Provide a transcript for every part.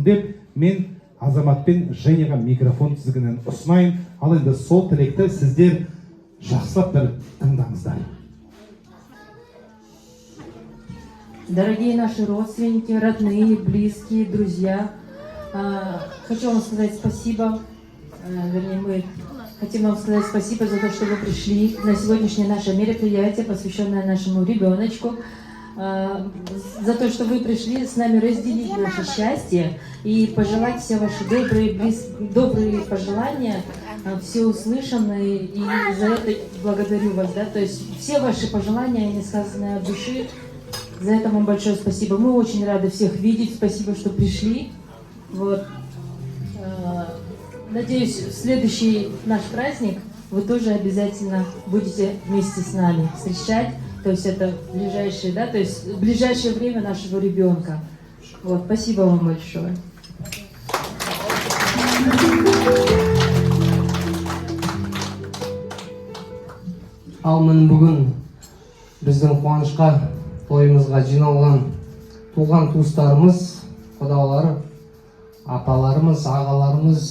болсын деп, мен Азамат пен Женяға микрофон тізгінін ұсынайын. Ал енді сол тілекті сіздер жақсылап бір тыңдаңыздар. Дорогие наши родственники, родные, близкие, друзья, хочу вам сказать спасибо. Вернее, мы хотим вам сказать спасибо за то, что вы пришли на сегодняшнее наше мероприятие, посвященное нашему ребеночку. За то, что вы пришли с нами разделить наше счастье и пожелать все ваши добрые пожелания, все услышанные, и за это благодарю вас, да, то есть все ваши пожелания, они сказанные от души, за это вам большое спасибо. Мы очень рады всех видеть, спасибо, что пришли. Вот. Надеюсь, в следующий наш праздник вы тоже обязательно будете вместе с нами встречать. То есть это ближайшее, да, то есть в ближайшее время нашего ребенка. Вот, спасибо вам большое. Ал міне бүгін біздің қуанышқа, тойымызға жиналған туған туыстарымыз, құдалар, апаларымыз, ағаларымыз,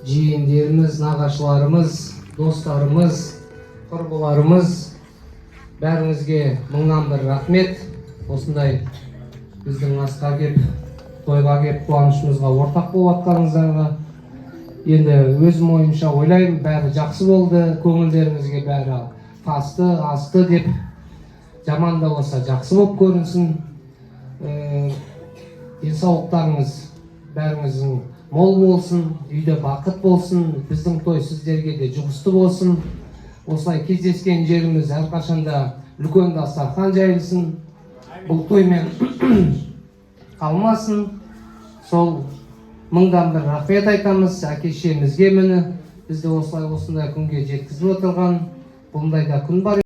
жиендеріміз, нағашыларымыз, достарымыз, құрбыларымыз, бәріңізге мыңнан бір рахмет. Осындай біздің асқа кеп, тойға кеп, қуанышымызға ортақ болып атқаныңыздарға. Енді өзім ойымша ойлаймын, бәрі жақсы болды, көңілдеріңізге бәрі тасты, асты деп, жаман да болса жақсы болып көрінсін. Денсаулықтарыңыз бәріңіздің мол болсын, үйде бақыт болсын, біздің той сіздерге де жұғысты болсын. Осылай кездескен жеріміз әрқашанда үлкен дастархан жайылсын, бұл тоймен қалмасын. Сол мыңдан бір рахмет айтамыз әке-шешемізге, міне бізді осылай осындай күнге жеткізіп отырған. Бұндай да күн бар.